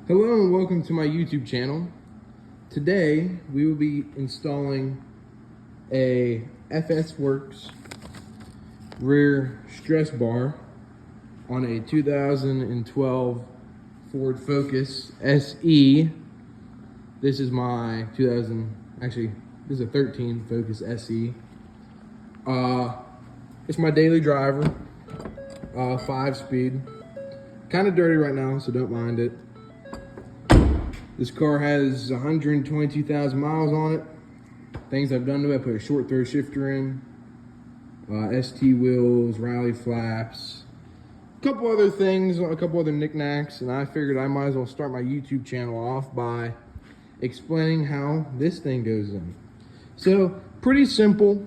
Hello and welcome to my YouTube channel. Today we will be installing a FSWERKS rear stress bar on a 2012 Ford Focus SE. This is my this is a 13 Focus SE. It's my daily driver, 5-speed. Kind of dirty right now, so don't mind it. This car has 122,000 miles on it. Things I've done to it: I put a short throw shifter in, ST wheels, rally flaps, a couple other things, a couple other knickknacks, and I figured I might as well start my YouTube channel off by explaining how this thing goes in. So, pretty simple.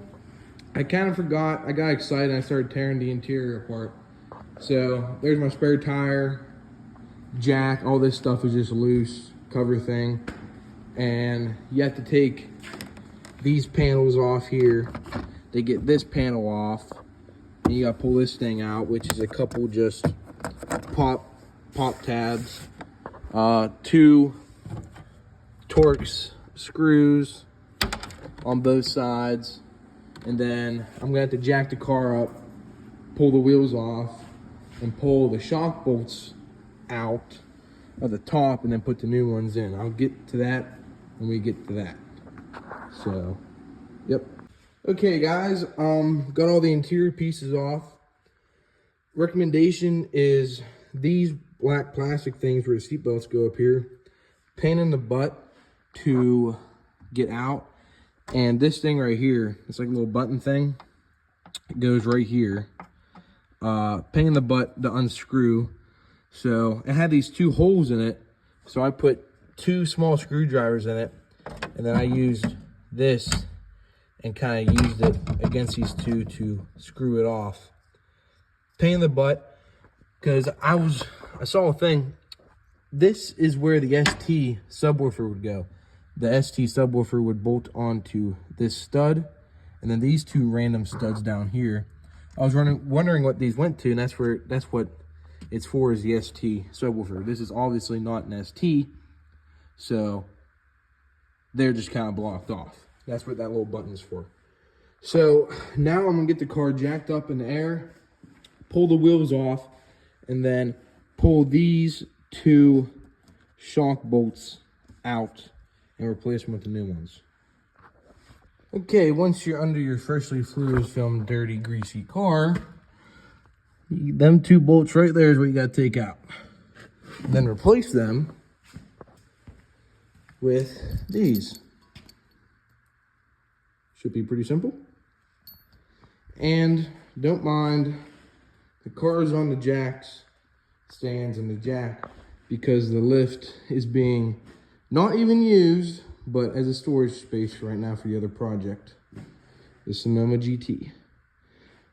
I kind of forgot, I got excited and I started tearing the interior apart. So, there's my spare tire, jack, all this stuff is just loose. Cover thing, and you have to take these panels off here to get this panel off, and you gotta pull this thing out, which is a couple just pop tabs, 2 Torx screws on both sides, and then I'm gonna have to jack the car up, pull the wheels off, and pull the shock bolts out at the top and then put the new ones in. I'll get to that when we get to that. So, yep. Okay guys, got all the interior pieces off. Recommendation is these black plastic things where the seat belts go up here, pain in the butt to get out. And this thing right here, it's like a little button thing. It goes right here. Pain in the butt to unscrew. So it had these 2 holes in it, so I put 2 small screwdrivers in it, and then I used this and kind of used it against these 2 to screw it off. Pain in the butt, because I saw a thing. This is where the ST subwoofer would go. The ST subwoofer would bolt onto this stud, and then these 2 random studs down here. I was wondering what these went to, and that's what it's for, is the ST subwoofer. This is obviously not an ST, so they're just kind of blocked off. That's what that little button is for. So now I'm gonna get the car jacked up in the air, pull the wheels off, and then pull these 2 shock bolts out and replace them with the new ones. Okay, once you're under your freshly fluid filmed, dirty, greasy car, them 2 bolts right there is what you got to take out. Then replace them with these. Should be pretty simple. And don't mind the cars on the jacks, stands and the jack, because the lift is being not even used, but as a storage space right now for the other project, the Sonoma GT.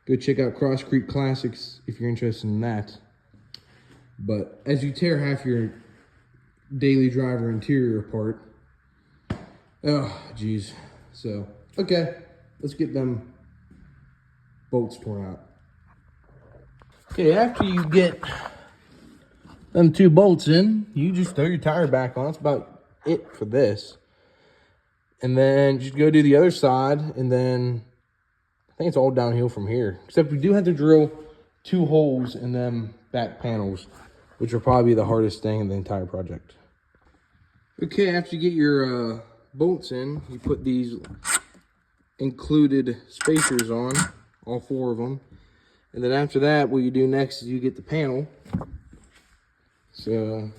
Go check out Cross Creek Classics if you're interested in that. But as you tear half your daily driver interior apart, oh geez. So, okay, let's get them bolts torn out. Okay, after you get them 2 bolts in, you just throw your tire back on. That's about it for this. And then just go do the other side, and then I think it's all downhill from here. Except we do have to drill 2 holes in them back panels, which will probably be the hardest thing in the entire project. Okay, after you get your bolts in, you put these included spacers on, all 4 of them. And then after that, what you do next is you get the panel. So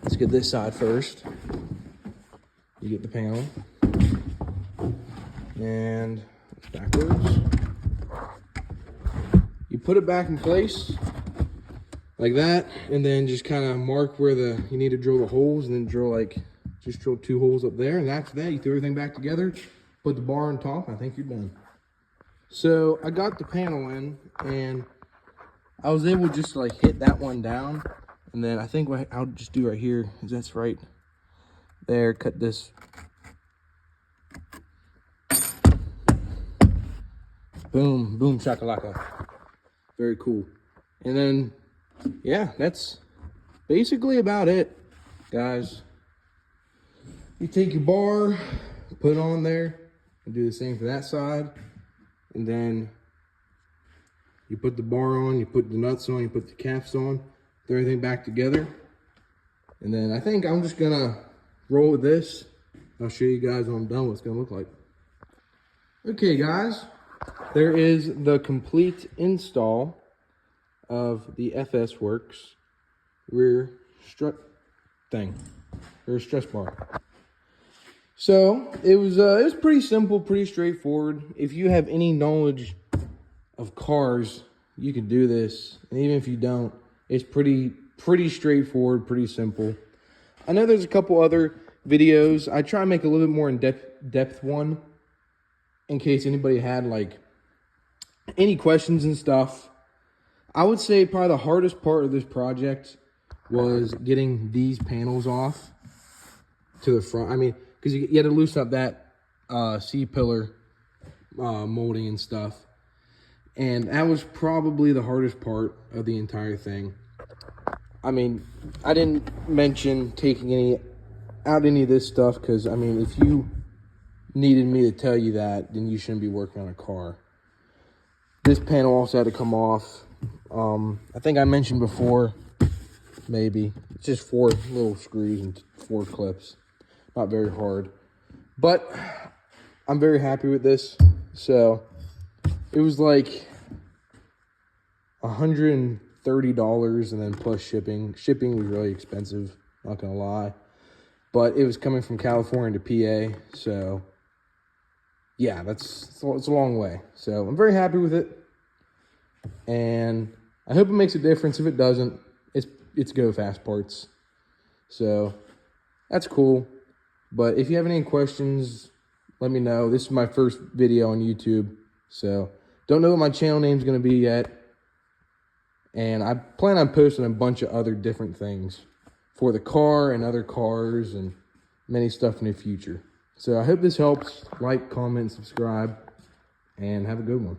let's get this side first. You get the panel. And backwards. You put it back in place like that, and then just kind of mark where you need to drill the holes, and then drill 2 holes up there, and after that you throw everything back together, put the bar on top, and I think you're done. So I got the panel in, and I was able just to hit that one down, and then I think what I'll just do right here is that's right there, cut this. Boom, boom, shakalaka. Very cool. And then, yeah, that's basically about it. guys, you take your bar, put it on there, and do the same for that side. And then you put the bar on, you put the nuts on, you put the caps on, throw everything back together. And then I think I'm just gonna roll with this. I'll show you guys when I'm done what it's gonna look like. Okay guys, there is the complete install of the FSWERKS rear strut thing, rear stress bar. So it was pretty simple, pretty straightforward. If you have any knowledge of cars, you can do this. And even if you don't, it's pretty straightforward, pretty simple. I know there's a couple other videos. I try to make a little bit more in-depth one in case anybody had like any questions and stuff. I would say probably the hardest part of this project was getting these panels off to the front. I mean, because you had to loosen up that C-pillar molding and stuff. And that was probably the hardest part of the entire thing. I mean, I didn't mention taking out any of this stuff because, I mean, if you needed me to tell you that, then you shouldn't be working on a car. This panel also had to come off. I think I mentioned before, maybe. It's just 4 little screws and 4 clips. Not very hard. But I'm very happy with this. So it was like $130 and then plus shipping. Shipping was really expensive, not gonna lie. But it was coming from California to PA, so yeah, it's a long way. So I'm very happy with it. And I hope it makes a difference. If it doesn't, it's Go Fast parts. So that's cool. But if you have any questions, let me know. This is my first video on YouTube, so don't know what my channel name is going to be yet. And I plan on posting a bunch of other different things for the car and other cars and many stuff in the future. So I hope this helps. Like, comment, subscribe, and have a good one.